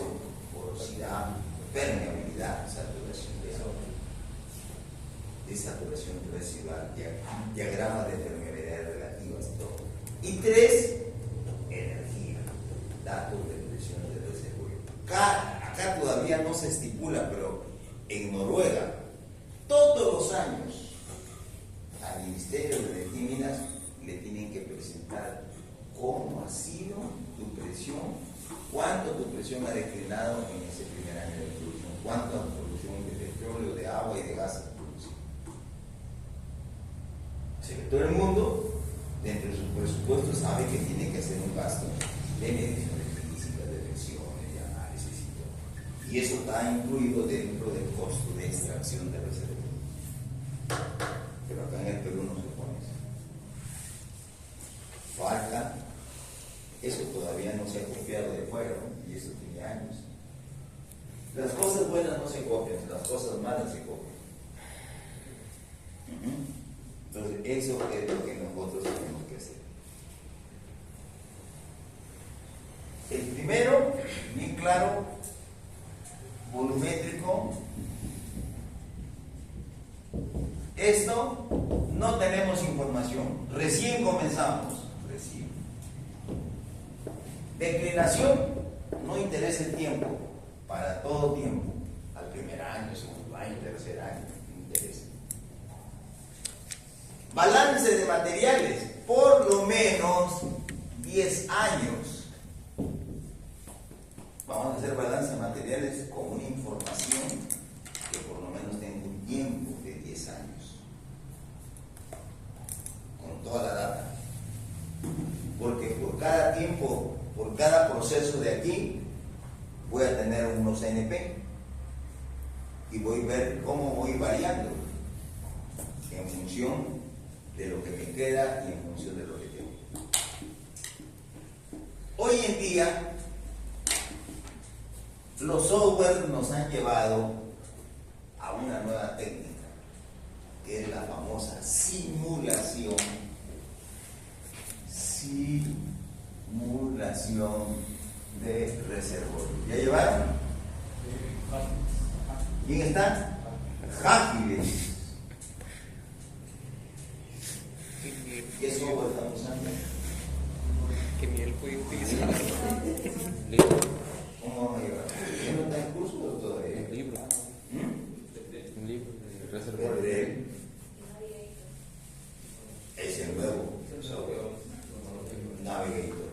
Porosidad, permeabilidad, saturación de agua, desaturación residual, diagrama de permeabilidad relativas, todo. Y 3, energía, datos de presión del reservorio. Acá todavía no se estipula, pero en Noruega, todos los años, al Ministerio de Energía y Minas le tienen que presentar cómo ha sido tu presión, cuánto tu presión ha declinado en ese primer año de producción, cuánto la producción de petróleo, de agua y de gas ha producido. Así que todo el mundo, dentro de sus presupuestos, sabe que tiene que hacer un gasto de mediciones físicas, de presiones, de análisis y todo. Y eso está incluido dentro del costo de extracción de reservorio. Pero acá en el Perú no se pone eso. Falta. Eso todavía no se ha copiado de fuera, ¿no? Y eso tiene años. Las cosas buenas no se copian, las cosas malas se copian. Entonces, eso es lo que nosotros tenemos que hacer. El primero, bien claro, volumétrico. Esto no tenemos información, recién comenzamos. Declinación, no interesa el tiempo, para todo tiempo, al primer año, segundo año, tercer año, no interesa. Balance de materiales, por lo menos 10 años. Vamos a hacer balance de materiales con una información que por lo menos tenga un tiempo de 10 años, con toda la data. Porque por cada tiempo, por cada proceso de aquí, voy a tener unos NP y voy a ver cómo voy variando en función de lo que me queda y en función de lo que tengo. Hoy en día, los software nos han llevado a una nueva técnica, que es la famosa simulación de reservorio. ¿Ya llevaron? ¿Quién está? Hágiles. ¿Qué software estamos usando? ¿Qué nivel puede utilizar? ¿Cómo vamos a llevar? ¿Ya no está en curso o todavía? Un libro. Un libro de reservorio. Verde. Es el nuevo software. Navigator.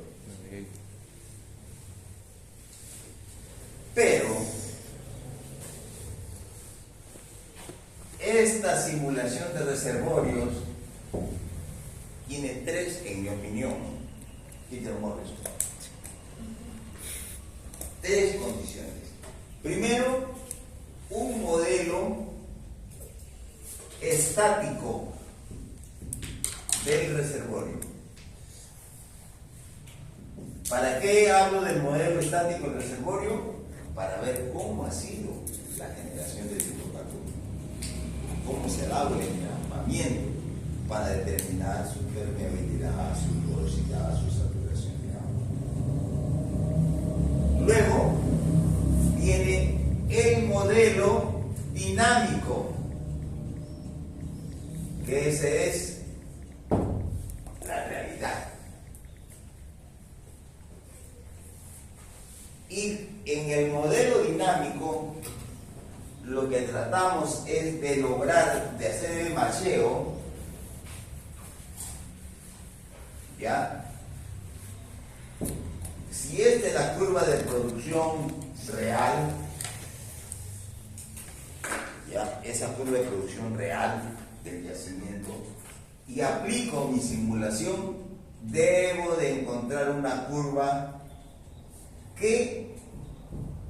Pero esta simulación de reservorios tiene 3, en mi opinión, Peter Morris, 3 condiciones. Primero, un modelo estático del reservorio. ¿Para qué hablo del modelo estático del reservorio? Para ver cómo ha sido la generación de hidrocarburos, cómo se da el entrampamiento para determinar su permeabilidad, su porosidad, su saturación de agua. Luego viene el modelo dinámico, que ese es la realidad. Y en el modelo dinámico, lo que tratamos es de lograr, de hacer el macheo, ¿ya? Si esta es la curva de producción real, esa curva de producción real del yacimiento y aplico mi simulación, debo de encontrar una curva que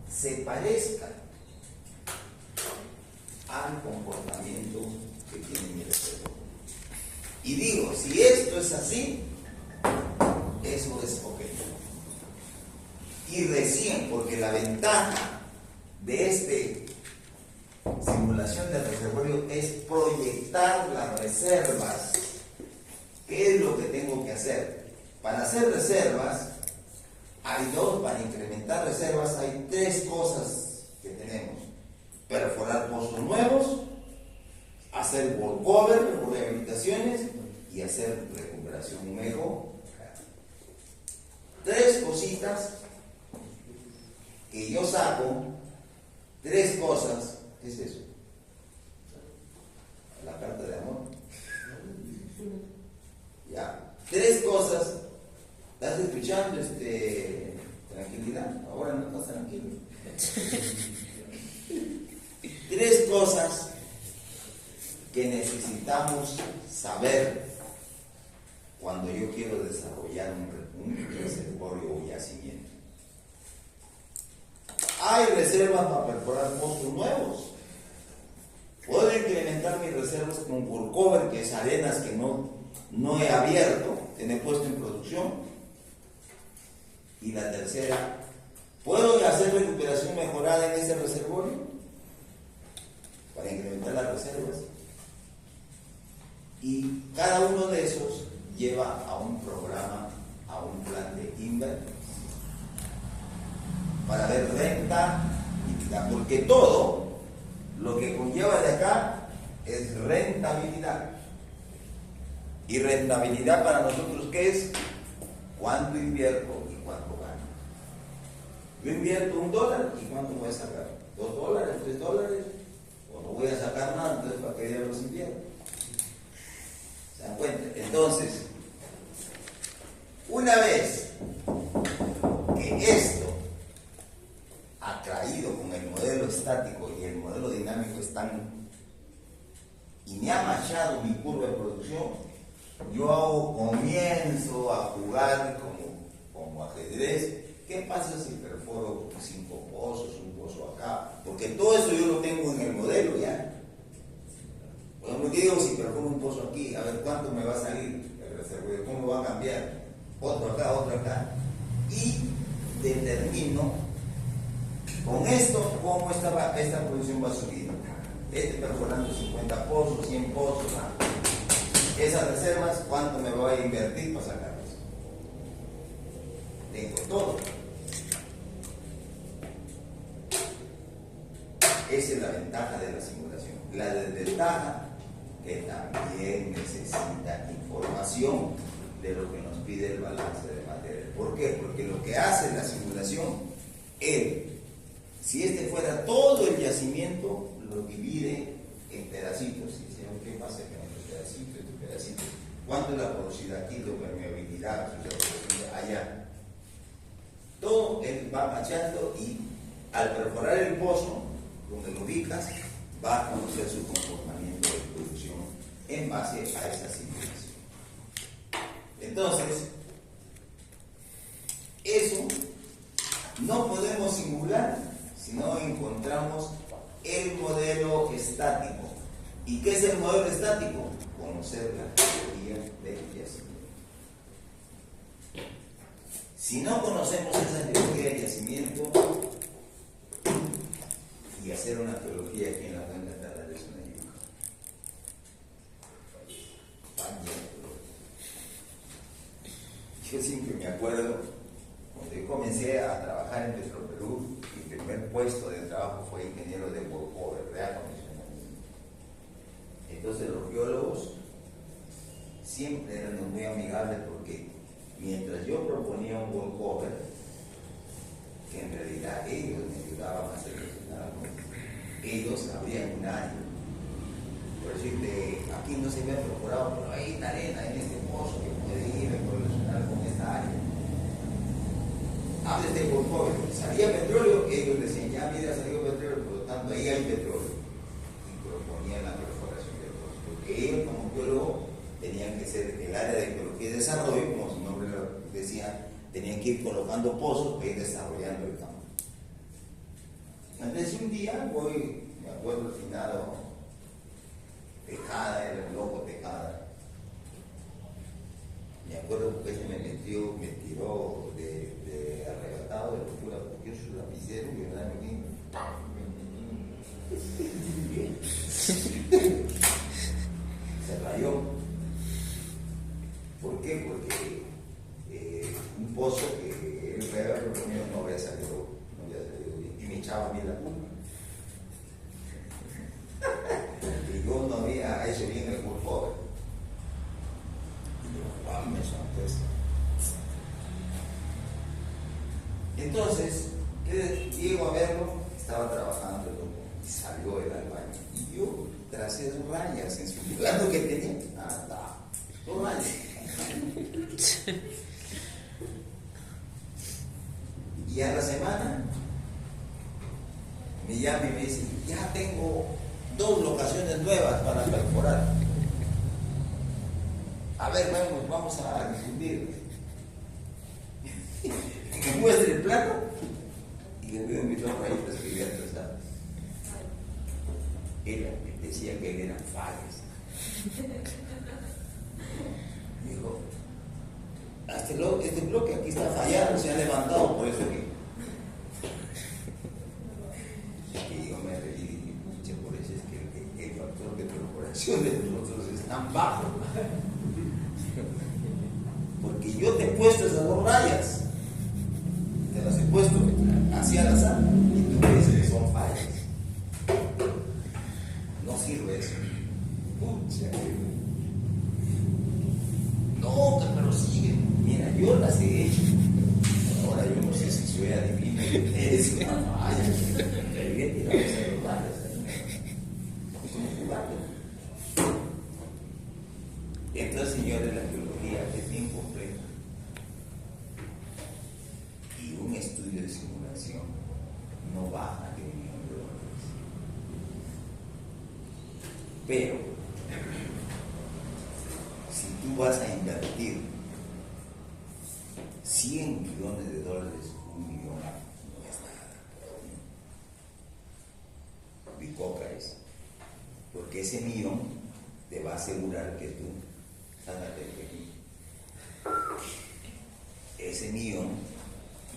se parezca al comportamiento que tiene mi reservorio. Y digo, si esto es así, eso es ok. Y recién, porque la ventaja de esta simulación de reservorio es proyectar las reservas. ¿Qué es lo que tengo que hacer? Para hacer reservas, para incrementar reservas hay tres cosas que tenemos: perforar pozos nuevos, hacer workover, rehabilitaciones y hacer recuperación mejor. Tres cositas que yo saco, tres cosas. ¿Qué es eso? La carta de amor. Ya, tres cosas. ¿Estás escuchando? Tranquilidad. Ahora no estás tranquilo. Tres cosas que necesitamos saber cuando yo quiero desarrollar un reservorio o yacimiento. Hay reservas para perforar pozos nuevos. Puedo incrementar mis reservas con workover, que es arenas que no he abierto, que no he puesto en producción. Y la tercera, ¿puedo hacer recuperación mejorada en ese reservorio para incrementar las reservas? Y cada uno de esos lleva a un programa, a un plan de inversión para ver renta y porque todo lo que conlleva de acá es rentabilidad. Y rentabilidad para nosotros, ¿qué es? ¿Cuánto invierto y cuánto gano? Yo invierto $1 y ¿cuánto voy a sacar? $2, $3, o no voy a sacar nada, entonces ¿para qué los invierto? ¿Se dan cuenta? Entonces, una vez que esto atraído con el modelo estático y el modelo dinámico están y me ha machado mi curva de producción, yo comienzo a jugar como ajedrez. ¿Qué pasa si perforo 5 pozos, un pozo acá? Porque todo eso yo lo tengo en el modelo ya. Por ejemplo, ¿qué digo si perforo un pozo aquí? A ver cuánto me va a salir el reservorio, cómo va a cambiar, otro acá, y determino con esto cómo esta producción va a subir. Perforando 50 pozos, 100 pozos, esas reservas, ¿cuánto me voy a invertir para sacarlas? Tengo todo. Esa es la ventaja de la simulación. La desventaja, que también necesita información de lo que nos pide el balance de material. ¿Por qué? Porque lo que hace la simulación es, si este fuera todo el yacimiento, lo divide en pedacitos. Y dice, ¿qué pasa con estos pedacitos? ¿Cuánto es la porosidad aquí, la permeabilidad, allá? Todo él va machando y al perforar el pozo, donde lo ubicas, va a conocer su comportamiento de producción en base a esa simulación. Entonces, eso no podemos simular si no encontramos el modelo estático. ¿Y qué es el modelo estático? Conocer la teoría del yacimiento. Si no conocemos esa teoría del yacimiento, y hacer una teología aquí en la cuenca tarde es una yuca. Yo siempre me acuerdo, cuando yo comencé a trabajar en Petroperú, mi primer puesto de trabajo fue ingeniero de workover, de acondicionamiento. Entonces los biólogos siempre eran muy amigables porque mientras yo proponía un workover, que en realidad ellos me ayudaban a hacer algo, ellos abrían un año. Por decirte, aquí no se había perforado, pero hay una arena en este pozo que puede ir a correlacionar con esta área. Antes de workover, salía petróleo, ellos decían, ya mira, salió petróleo, por lo tanto ahí hay petróleo. Y intervenía en la perforación del pozo, porque ellos como biólogos tenían que ser el área de ecología y desarrollo, como su nombre lo decía, tenían que ir colocando pozos para ir desarrollando el campo. Entonces un día voy, me acuerdo el finado Tejada, era el loco Tejada. Me acuerdo que se me tiró de arrebatado de locura, porque yo soy lapicero, y verdad se rayó. ¿Por qué? Porque un pozo que él fue a ver no había salido bien, y me echaba a mí la culpa. Y yo no había hecho bien el curso. Entonces, llego a verlo, estaba trabajando el loco y salió el albañil. Y yo tracé 2 rayas en su lugar, lo que tenía. Nada, 2 rayas. Y a la semana me llama y me dice, ya tengo 2 locaciones nuevas para perforar. A ver, vamos a difundir. Me muestra el plano y le veo mis 2 rayitas que había trazado. Decía que él eran fallas. Dijo, este bloque aquí está fallado, se ha levantado, por eso que yo me reí y dije, pucha, por eso es que el factor de perforación de nosotros es tan bajo. Porque yo te he puesto esas 2 rayas, te las he puesto así al azar y tú me dices que son fallas. No sirve eso. Pucha. No, que me lo siguen. Mira, yo las he hecho. Ahora yo no sé si soy adivino y es una falla. Que bien tiramos a los rayas. ¿Cómo jugando? Entonces, señores, la biología es bien compleja. Y un estudio de simulación no baja de $1 millón. Pero, si tú vas a invertir $100 millones, $1 millón no es nada. Bicoca es. Porque ese millón te va a asegurar que tú, sácate de aquí. Ese millón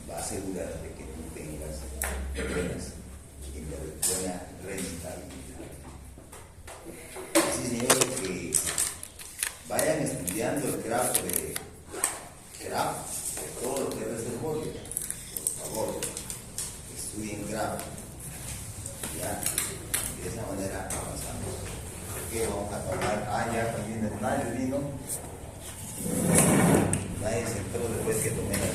va a asegurar de que tú tengas buena rentabilidad. Así, señores, que vayan estudiando el grafo de todo lo que es reservorio. Por favor, estudien grafo. Ya, de esa manera avanzamos. ¿Qué vamos a tomar? Ya también nadie vino. Nadie se entró después que tomé la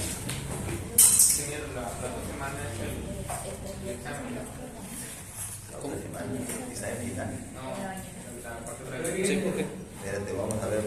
Señor, la otra semana es el examen. otra semana. ¿Examen final? No, la parte de Sí, porque Espérate, vamos a ver